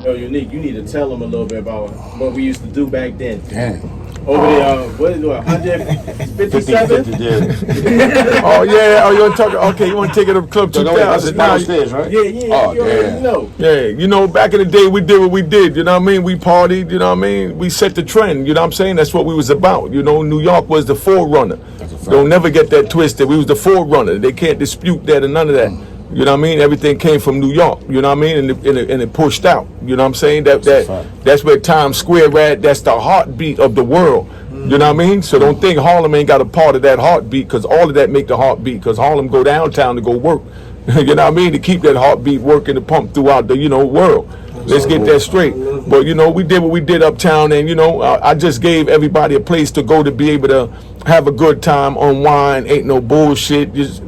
Yo, Unique, you need to tell them a little bit about what we used to do back then. Damn. Over there, what is it, 157? Oh yeah, oh you want to talk? Okay, you want to take it to Club 2000? Downstairs, right? Yeah, you already know. Yeah, you know, back in the day, we did what we did. You know what I mean? We partied. You know what I mean? We set the trend. You know what I'm saying? That's what we was about. You know, New York was the forerunner. Don't never get that twisted. We was the forerunner. They can't dispute that and none of that. You know what I mean? Everything came from New York. You know what I mean? And it pushed out. You know what I'm saying? That's where Times Square at. That's the heartbeat of the world. You know what I mean? So don't think Harlem ain't got a part of that heartbeat, because all of that make the heartbeat. Because Harlem go downtown to go work. You know what I mean? To keep that heartbeat working to pump throughout the world. Let's get that straight. But you know, we did what we did uptown, and you know, I just gave everybody a place to go to be able to have a good time, unwind. Ain't no bullshit. Just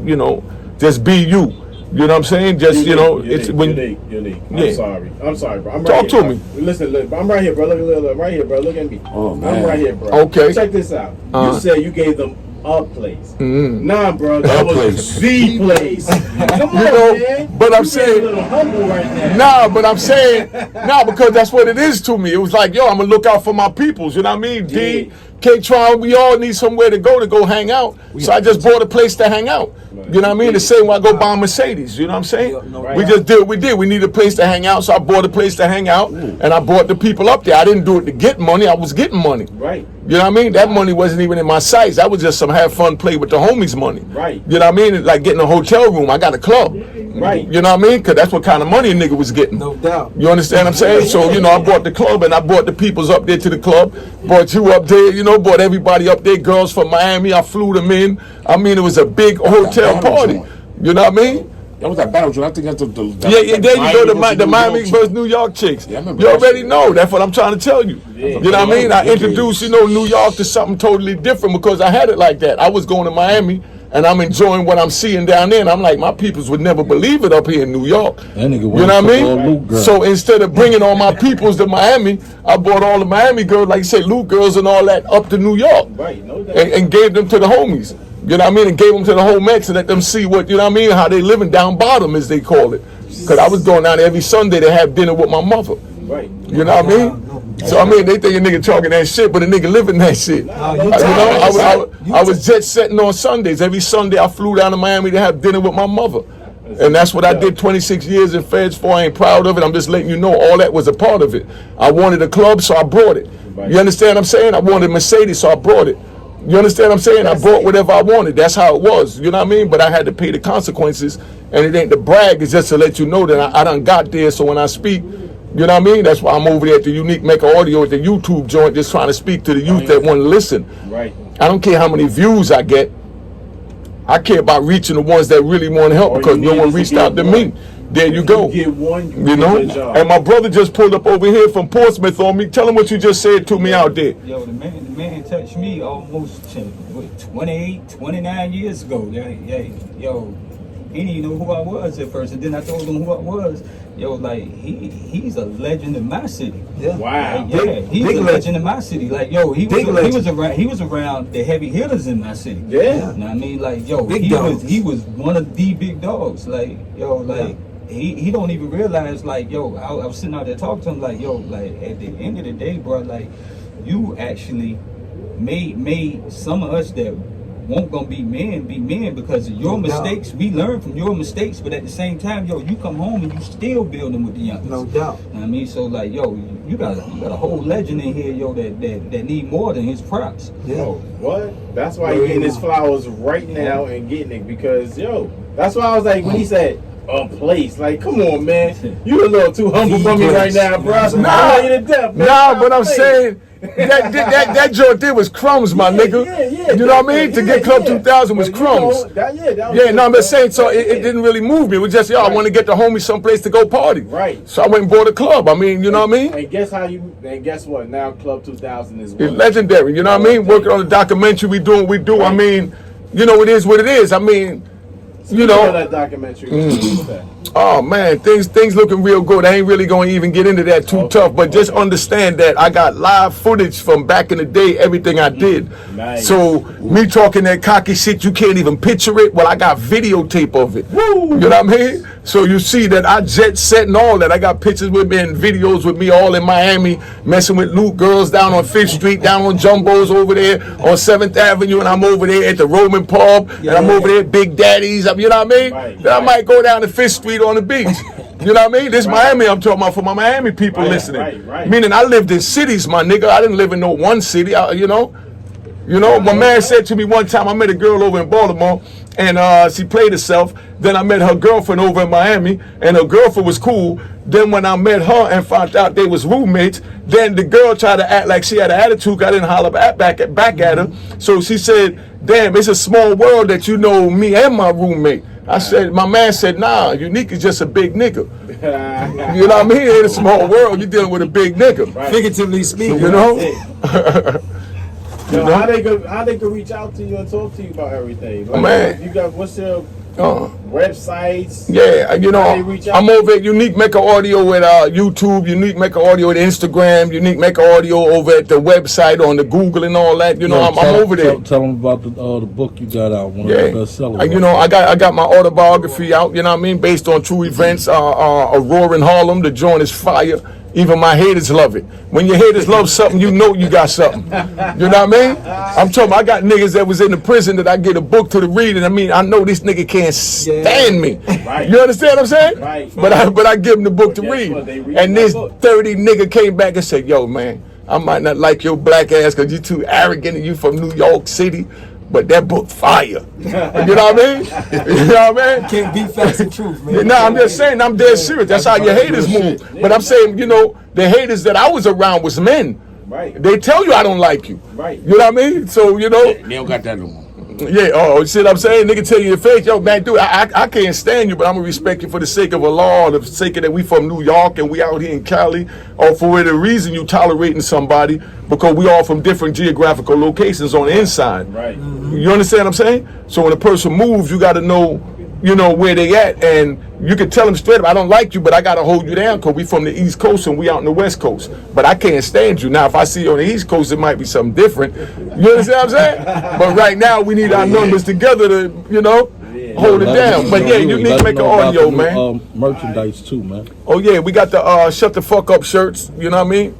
just be you. You know what I'm saying? Just it's when unique. I'm sorry, bro. I'm talk right to here, me. Listen, look, I'm right here, bro. Look, right here, bro. Look at me. Oh man, I'm right here, bro. Okay. Check this out. You said you gave them a place. Nah, bro, A that was place. the place. Come on, man. But I'm You saying, a little humble right now. but I'm saying, because that's what it is to me. It was like, yo, I'm gonna look out for my peoples. You know what I mean? D, K, Tron, we all need somewhere to go hang out. So I just bought a place to hang out. You know what I mean? The same way I go buy a Mercedes. You know what I'm saying? We just did what we did. We needed a place to hang out, so I bought a place to hang out, and I brought the people up there. I didn't do it to get money. I was getting money. Right. You know what I mean? That money wasn't even in my sights. That was just some have fun, play with the homies money. Right. You know what I mean? Like getting a hotel room. I got a club. Right. You know what I mean? Because that's what kind of money a nigga was getting. No doubt. You understand what I'm saying? So, I brought the club, and I brought the peoples up there to the club. Brought you up there, brought everybody up there. Girls from Miami, I flew them in. I mean, it was a big hotel party. You know what I mean? That was that battle joint. I think that's the there you go, the Miami versus New York chicks. Yeah, I remember you that already shit. know. That's what I'm trying to tell you. You know what I mean? I introduced, New York to something totally different because I had it like that. I was going to Miami, and I'm enjoying what I'm seeing down there. And I'm like, my peoples would never believe it up here in New York. That nigga you know what I mean? So instead of bringing all my peoples to Miami, I brought all the Miami girls, like you say, Luke girls and all that, up to New York. Right, no doubt. And gave them to the homies. You know what I mean? And gave them to the whole Mex and let them see what, how they living down bottom, as they call it. Because I was going down there every Sunday to have dinner with my mother. Right. You know what I mean? So, they think a nigga talking that shit, but a nigga living that shit. I was jet setting on Sundays. Every Sunday I flew down to Miami to have dinner with my mother. And that's what I did 26 years in Feds for. I ain't proud of it. I'm just letting you know all that was a part of it. I wanted a club, so I brought it. You understand what I'm saying? I wanted a Mercedes, so I brought it. You understand what I'm saying? I brought whatever I wanted. That's how it was. You know what I mean? But I had to pay the consequences. And it ain't to brag. It's just to let you know that I done got there. So when I speak, you know what I mean? That's why I'm over there at the Unique Mecca Audio at the YouTube joint, just trying to speak to the youth that want to listen. Right. I don't care how many views I get. I care about reaching the ones that really want help, because no one reached out to me. There you go. You get one, And my brother just pulled up over here from Portsmouth on me. Tell him what you just said to me out there. Yo, the man touched me almost 28, 29 years ago. Yo, he didn't even know who I was at first, and then I told him who I was. Yo, like he's a legend in my city. Yeah. Wow. Like, yeah, he's a legend in my city. Like, yo, he was around the heavy hitters in my city. Yeah. You know what I mean? Like, yo, he was one of the big dogs. Like, yo, like. He don't even realize, like, yo, I was sitting out there talking to him, like, yo, like, at the end of the day, bro, like, you actually made some of us that won't gonna be men because of your mistakes. We learn from your mistakes, but at the same time, yo, you come home and you still building with the youngsters. No doubt. You know what I mean? So, like, yo, you got a whole legend in here, yo, that need more than his props. Yeah. Oh, what? That's why he's getting his flowers right now and getting it, because, yo, that's why I was like, when he said, a place. Like, come on, man. You a little too humble for me right now, bro. But I'm saying that joint there was crumbs, my nigga. Yeah. You know what I mean? To get Club 2000 was crumbs. I'm just saying, so it didn't really move me. It was just, I want to get the homies someplace to go party. Right. So I went and bought a club. I mean, you know what I mean? And guess what? Now Club 2000 is it's legendary. You know what I mean? Working on the documentary, we do what we do. Right. I mean, it is what it is. I mean, that documentary. Oh man, things looking real good. I ain't really gonna even get into that too tough, but just understand that I got live footage from back in the day, everything I did. Nice. So me talking that cocky shit, you can't even picture it. Well, I got videotape of it. Woo. You know what I mean? So you see that I jet set and all that. I got pictures with me and videos with me all in Miami, messing with Luke girls down on 5th Street, down on Jumbo's over there on 7th Avenue, and I'm over there at the Roman Pub, and I'm over there at Big Daddy's. You know what I mean? Then I might go down to 5th Street on the beach. You know what I mean? This Miami I'm talking about for my Miami people listening. Meaning I lived in cities, my nigga. I didn't live in no one city, you know? My man said to me one time, I met a girl over in Baltimore, and she played herself. Then I met her girlfriend over in Miami, and her girlfriend was cool. Then when I met her and found out they was roommates, then the girl tried to act like she had an attitude. I didn't holler back at her. So she said, damn, it's a small world that you know me and my roommate. I said, my man said, nah, Unique is just a big nigga. You know what I mean? In a small world, you're dealing with a big nigga. Figuratively speaking. You know? How they could reach out to you and talk to you about everything? Like, man, you got what's your websites? Yeah, I'm over at Unique Mecca Audio at YouTube, Unique Mecca Audio at Instagram, Unique Mecca Audio over at the website on the Google and all that. I'm over there. Tell them about the book you got out. One of the best sellers. I got my autobiography out. You know what I mean, based on true events. Aurora in Harlem. The joint is fire. Even my haters love it. When your haters love something, you know you got something. You know what I mean? I'm talking, I got niggas that was in the prison that I get a book to read, and I know this nigga can't stand me. Right. You understand what I'm saying? Right. But I give him the book to read. And this 30 nigga came back and said, yo, man, I might not like your black ass because you too arrogant and you from New York City. But that book fire. You know what I mean? You know what I mean? Can't beat facts and truth, man. No, I'm just saying, I'm dead serious. That's how your haters move. But I'm saying, the haters that I was around was men. Right. They tell you I don't like you. Right. You know what I mean? So, They don't got that no more. Yeah, see what I'm saying? Nigga tell you in your face, yo, man, dude, I can't stand you, but I'm gonna respect you for the sake of Allah, the sake of that we from New York and we out here in Cali, or for the reason you tolerating somebody, because we all from different geographical locations on the inside. Right. You understand what I'm saying? So when a person moves, you gotta know, where they at, and you can tell them straight up, I don't like you, but I gotta hold you down because we from the East Coast and we out in the West Coast. But I can't stand you. Now, if I see you on the East Coast, it might be something different. You understand what I'm saying? But right now, we need our numbers together to, hold it down. But yeah, you need to make an audio, man. Merchandise too, man. Oh yeah, we got the shut the fuck up shirts. You know what I mean?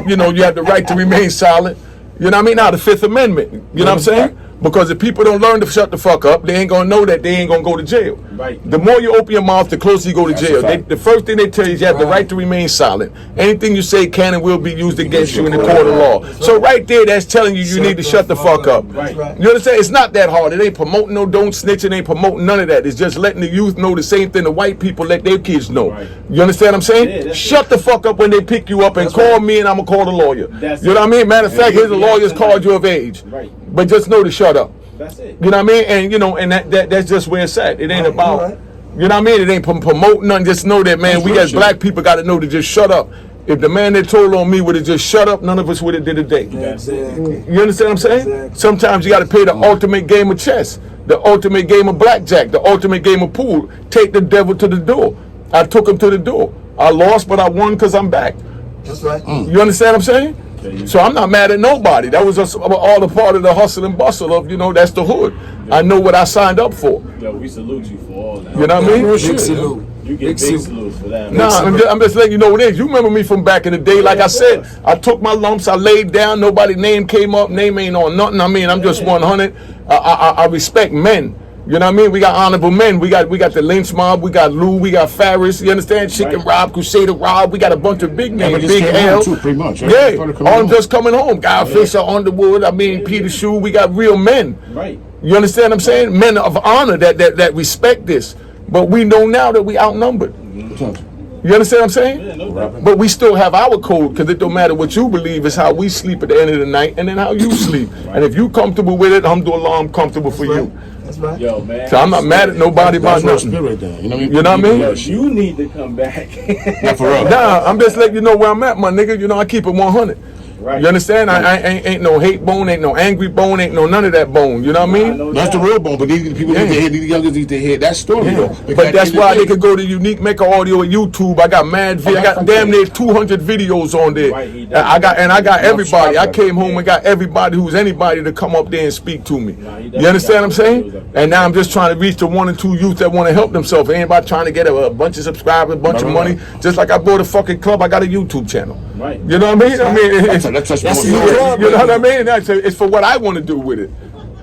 You have the right to remain silent. You know what I mean? Now the Fifth Amendment. You know what I'm saying? Because if people don't learn to shut the fuck up, they ain't gonna know that they ain't gonna go to jail. Right. The more you open your mouth, the closer you go to jail. The first thing they tell you is you have the right to remain silent. Anything you say can and will be used against you in the court of law. So right there, that's telling you need to shut the fuck up. Right. You understand? It's not that hard. It ain't promoting no don't snitch. It ain't promoting none of that. It's just letting the youth know the same thing the white people let their kids know. Right. You understand what I'm saying? Yeah, shut the fuck up when they pick you up and call me, and I'm gonna call the lawyer. You know what I mean? Matter of fact, here's the lawyer's card you of age. Right. But just know to shut up. That's it. You know what I mean? And that's just where it's at. It ain't about, you know what I mean? It ain't promoting nothing. Just know that, man, we as black people got to know to just shut up. If the man that told on me would have just shut up, none of us would have did a day. Exactly. You understand what I'm saying? Exactly. Sometimes you got to play the ultimate game of chess, the ultimate game of blackjack, the ultimate game of pool. Take the devil to the door. I took him to the door. I lost, but I won because I'm back. That's right. You understand what I'm saying? So I'm not mad at nobody. That was just all a part of the hustle and bustle of, that's the hood. I know what I signed up for. Yo, we salute you for all that. You know what I mean? Big salute. You get big salutes for that. Nah, I'm just letting you know what it is. You remember me from back in the day. Like I said, I took my lumps, I laid down, nobody name came up, name ain't on nothing. I mean, I'm just 100. I respect men. You know what I mean? We got honorable men. We got the Lynch Mob. We got Lou. We got Farris. You understand? Chicken Rob, Crusader Rob. We got a bunch of big names. Big L. Too, pretty much. Right? Yeah, all just coming home. Guy Fisher, Underwood. Peter Shue. We got real men. Right. You understand what I'm saying? Men of honor that respect this. But we know now that we outnumbered. You understand what I'm saying? Yeah, no doubt. But we still have our code, because it don't matter what you believe, it's how we sleep at the end of the night and then how you sleep. And if you comfortable with it, alhamdulillah, I'm comfortable for you. That's right. Yo, man. So I'm not mad at nobody about That's nothing. spirit then. You know what I mean? You know what I mean? Yo, you need to come back. Not for real. Nah, I'm just letting you know where I'm at, my nigga. I keep it 100. You understand? I ain't no hate bone, ain't no angry bone, ain't no none of that bone. You know what I mean? That's the real bone. But these people need to hear, these youngers need to hear that story though. But that's why they could go to Unique Mecca Audio at YouTube. I got mad I got damn near 200 videos on there. I got everybody. I came home and got everybody who's anybody to come up there and speak to me. You understand what I'm saying? And now I'm just trying to reach the 1 and 2 youth that want to help themselves. Anybody trying to get a bunch of subscribers, a bunch of money. Just like I bought a fucking club, I got a YouTube channel. You know what I mean? I mean, you know what I mean? It's for what I want to do with it.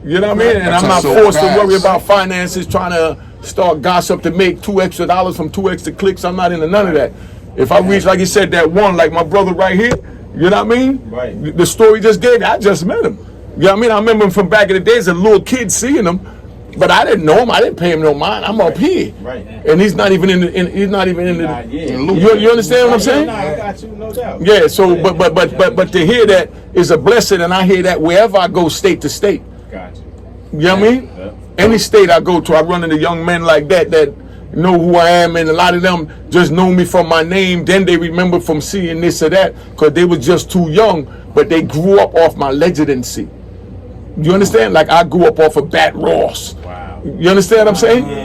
You know what I mean? And I'm not forced to worry about finances, trying to start gossip to make $2 extra from 2 extra clicks. I'm not into none of that. If I reach, like you said, that one, like my brother right here, you know what I mean? Right. The story just gave me, I just met him. You know what I mean? I remember him from back in the days, a little kid seeing him, but I didn't know him. I didn't pay him no mind. I'm up here, and he's not even in the. He's not even in the. You understand what I'm saying? I got you, no doubt. Yeah. So, but to hear that is a blessing, and I hear that wherever I go, state to state. Got you. You know what I mean? Any state I go to, I run into young men like that know who I am, and a lot of them just know me from my name. Then they remember from seeing this or that because they were just too young, but they grew up off my legitimacy. You understand? Like I grew up off of Bat Ross. Wow. You understand what I'm saying? Yeah.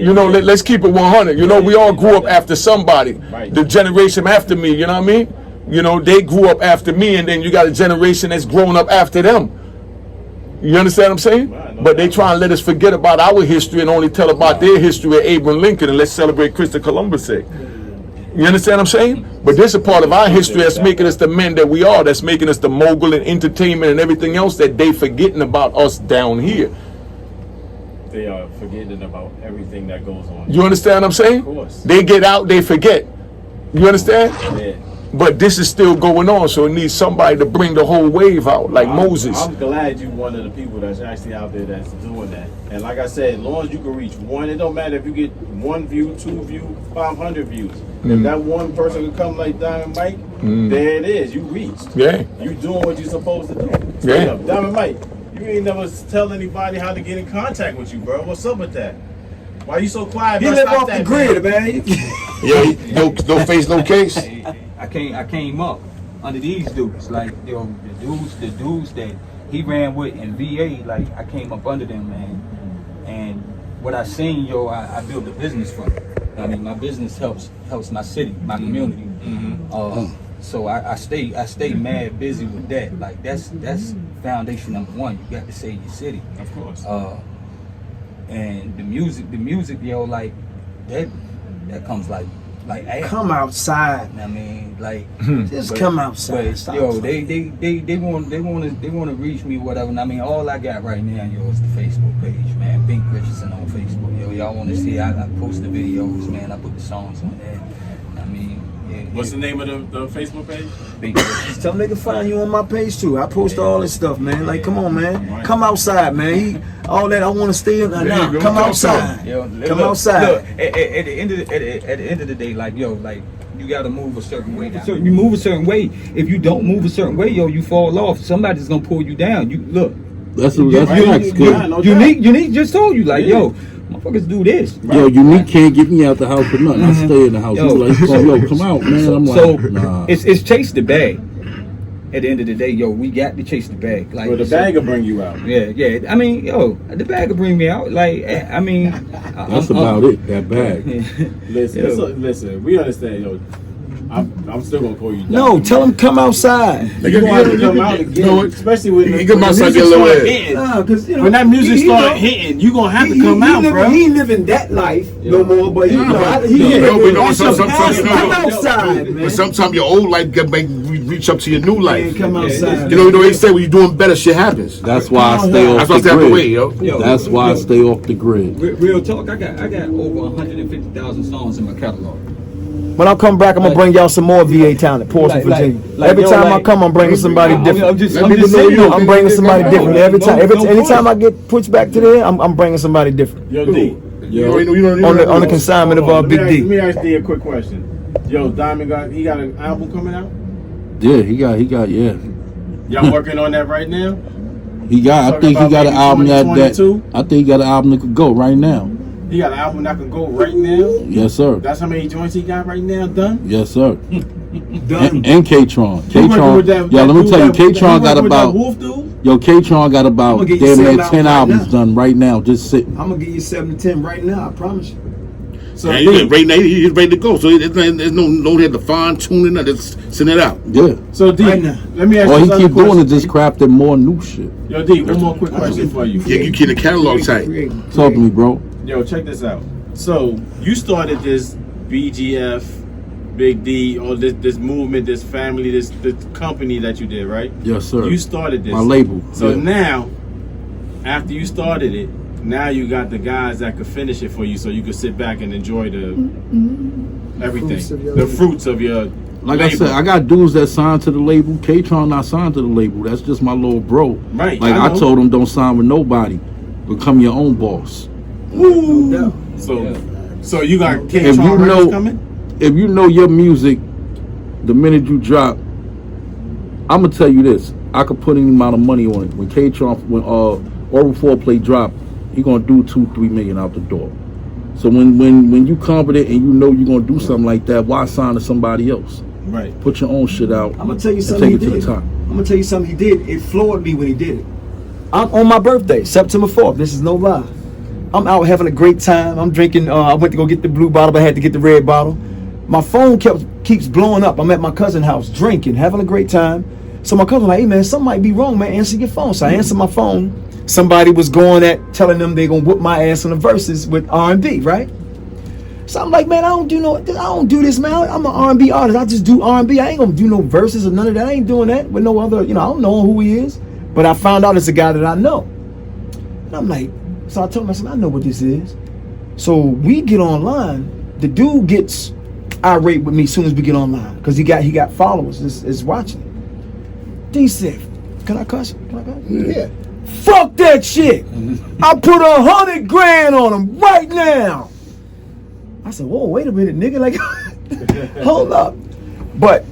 You know, let's keep it 100. You know, we all grew up after somebody. The generation after me, you know what I mean? You know, they grew up after me, and then you got a generation that's grown up after them. You understand what I'm saying? But they try and let us forget about our history and only tell about their history with Abraham Lincoln, and let's celebrate Christopher Columbus' sake. You understand what I'm saying? But this is a part of our history that's making us the men that we are, that's making us the mogul and entertainment and everything else that they forgetting about us down here. They are forgetting about everything that goes on. You understand what I'm saying? Of course. They get out, they forget. You understand? Yeah. But this is still going on, so it needs somebody to bring the whole wave out, like Moses. I'm glad you're one of the people that's actually out there that's doing that. And like I said, as long as you can reach one, it don't matter if you get 1 view, 2 view, 500 views. If that one person can come like Diamond Mike, there it is. You reached. Yeah. You doing what you're supposed to do. Yeah. Up. Diamond Mike, you ain't never tell anybody how to get in contact with you, bro. What's up with that? Why you so quiet? You live off the grid, man. Yeah, no face, no case. I came up under these dudes, like yo, the dudes that he ran with in VA. Like I came up under them, man. And what I seen, yo, I built a business from it. I mean, my business helps my city, my community. So I stay mad busy with that. Like that's foundation number one. You got to save your city, of course. And the music, yo, like that comes like come outside. I mean, like just come outside. But, yo, they want to reach me, whatever. And I mean, all I got right now, yo, is the Facebook page, man. Bink Richardson on Facebook, yo. Y'all want to see? I post the videos, man. I put the songs on there. I mean, what's the name of the Facebook page? Bink Richardson. Tell them they can find you on my page too. I post all this stuff, man. Like, come on, man. Come outside, man. All that I want to stay in. Nah, come outside. Yo, come outside. Look, at the end of the day, like, yo, like, you gotta move a certain way. You move a certain way. If you don't move a certain way, yo, you fall off. Somebody's gonna pull you down. You look. That's Unique just told you, like, yo, motherfuckers do this. Right? Yo, Unique can't get me out the house for nothing. I stay in the house. He's like, yo, come out, man. I'm like, nah. It's chase the bag. At the end of the day, yo, we got to chase the bag. Like, well, the bag will bring you out. Yeah. I mean, yo, the bag will bring me out. Like, I mean, that's about it. That bag. Listen. We understand, yo. I'm still gonna call you down. No, tell them come outside. You gonna have to come out again, especially when the music start hitting. Because when that music start hitting, you gonna have to come out, bro. He ain't living that life no more, but he come outside, man. But sometimes your old life can make reach up to your new life. Come outside. You know they say when you're doing better, shit happens. That's why I stay off the grid. Yo. That's why I stay off the grid. Real talk, I got over 150,000 songs in my catalog. When I come back, I'm gonna bring y'all some more VA talent, Portsmouth, Virginia. Every time I come, I'm bringing somebody different. I'm bringing somebody different. Anytime I get pushed back to there, I'm bringing somebody different. Yo, D. On the consignment of Big D. Let me ask D a quick question. Yo, Diamond got an album coming out? Yeah, he got. Y'all working on that right now? I think he got an album I think he got an album that could go right now. He got an album that can go right now? Yes, sir. That's how many joints he got right now done? Yes, sir. Done. And K-Tron. K-Tron. Yeah, let me tell you, K-Tron got about. Wolf dude? Yo, K-Tron got about I'ma get you damn near 7 10 albums albums done right now, just sitting. I'm gonna give you 7 to 10 right now. I promise you. So Yeah, right now he's ready to go. So there's no have to fine tuning it. Just send it out. Yeah. So D, Right now. let me ask All you he another keep doing question. is just crafting more new shit. Yo, D, one more quick question for you. Yeah, you keep the catalog tight. Talk to me, bro. Yo, check this out. So you started this BGF, Big D, all this movement, this family, this company that you did, right? Yes, sir. You started this. My label. So yeah. now, after you started it, now you got the guys that could finish it for you, so you could sit back and enjoy the everything, the fruits of your. Like label. I said, I got dudes that signed to the label. K-Tron not signed to the label. That's just my little bro. Right, Like I I know. told him, don't sign with nobody. Become your own boss. Woo! So you got King If you Charles know- coming? If you know your music, the minute you drop, I'm gonna tell you this. I could put any amount of money on it. When K-Tron, when Oral 4 drop, he gonna do 2-3 million out the door. So when you confident and you know you're gonna do something like that, why sign to somebody else? Right. Put your own shit out. I'm gonna tell you and something take he it to did. the top. I'm gonna tell you something he did. It floored me when he did it. I'm on my birthday, September 4th. This is no lie. I'm out having a great time. I'm drinking. I went to go get the blue bottle, but I had to get the red bottle. My phone keeps blowing up. I'm at my cousin's house drinking, having a great time. So my cousin was like, "Hey man, something might be wrong, man. Answer your phone." So I answered my phone. Somebody was telling them they gonna whoop my ass on the verses with R&B, right? So I'm like, man, I don't do this, man. I'm an R&B artist. I just do R&B. I ain't gonna do no verses or none of that. I ain't doing that with no other. I don't know who he is, but I found out it's a guy that I know. And I'm like, so I told him, I said, I know what this is. So we get online. The dude gets irate with me as soon as we get online because he got followers is watching. D said, "Can I cuss? Can I cuss?" Yeah. Fuck that shit. I put $100 grand on him right now. I said, whoa, wait a minute, nigga. Like, hold up. But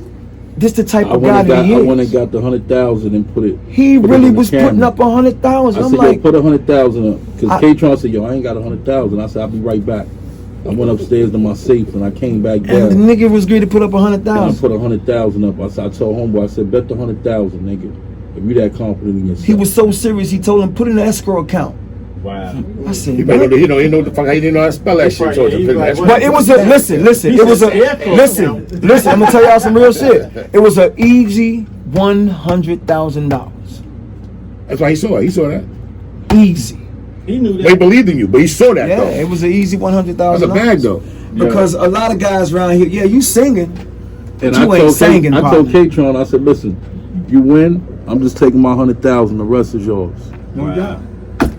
this the type of guy that he I is. went and got the 100,000 and put it. He put it really on the was camera. putting up 100,000. I I'm said, like, yo, put 100,000 up. Because K-Tron said, yo, I ain't got 100,000. I said, I'll be right back. I went upstairs to my safe and I came back down. and the nigga was going to put up And I 100,000. put 100,000 up. I told homeboy, I said, bet the 100,000, nigga. If you that confident in yourself. He was so serious. He told him put in an escrow account. Wow. I said, He what? know what the fuck. He didn't know how to spell that shit. So Right, he's like, But it was a listen. It was a listen. I'm gonna tell y'all some real shit. It was an easy $100,000. That's why he saw it. He saw that. Easy. He knew But he that. believed in you. But he saw that Yeah, though. it was an easy $100,000. That's a bag though. Because a lot of guys around here, yeah, you singing, And you ain't singing. I told partner. K-Tron, I said, listen, you win, I'm just taking my 100,000. The rest is yours. Wow.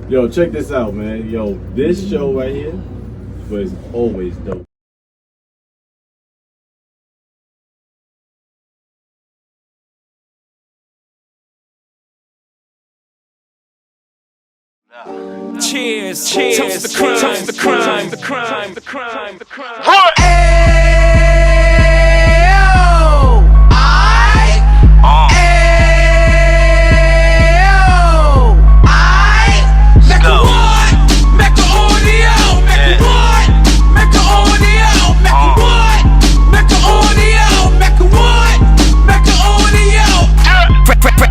Yo, check this out, man. Yo, this show right here was always dope. Cheers, cheers, toast the crime, toast the crime, the crime, the crime, the crime.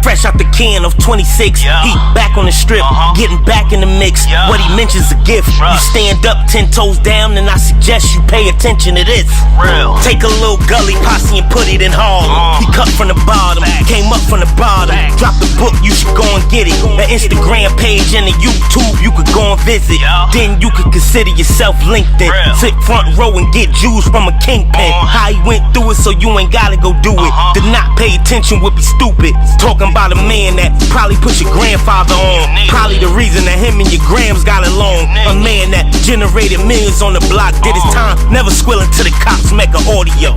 Fresh out the can of 26, he back on the strip, getting back in the mix. What he mentions a gift. You stand up 10 toes down, and I suggest you pay attention to this. Take a little gully posse and put it in Harlem. He cut from the bottom, came up from the bottom. Drop the book, you should go and get it. The Instagram page and the YouTube, you could go and visit. Then you could consider yourself LinkedIn. Sit front row and get Jews from a kingpin. How he went through it, so you ain't gotta go do it. To not pay attention would be stupid. Talking about a man that probably put your grandfather on. Probably the reason that him and your grams got along. A man that generated millions on the block, did his time, never squilling to the cops, Mecca audio.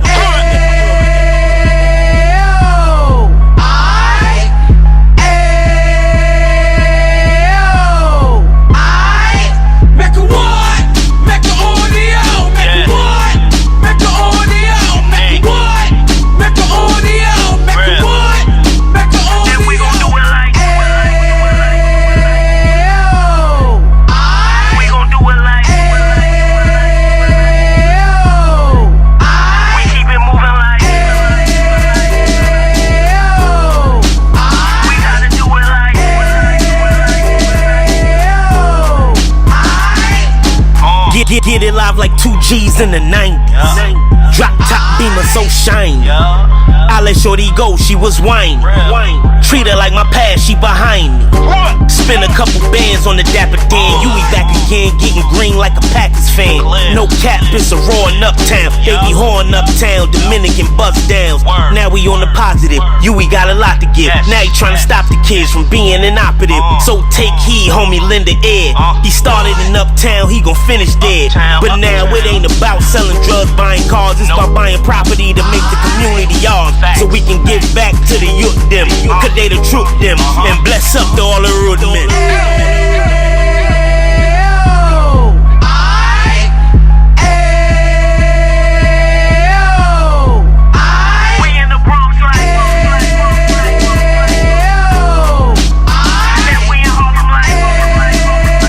Get it live like 2 G's in the 90s. Drop top beamer so shiny. I let shorty go, she was whining. Treat her like my past, she behind me. Spend a couple bands on the Dapper Dan. You be back again, getting green like a Packers fan. No cap, it's a raw in Uptown. Baby horn Uptown, Dominican bust downs. Now we on the positive, we got a lot to give. Now he trying to stop the kids from being inoperative. So take heed, homie, lend a ear. He started in Uptown, he gon' finish dead. But now it ain't about selling drugs, buying cars. It's about buying property to make the community ours. So we can give back to the youth them, cause they the truth them, and bless up to all the rudiments.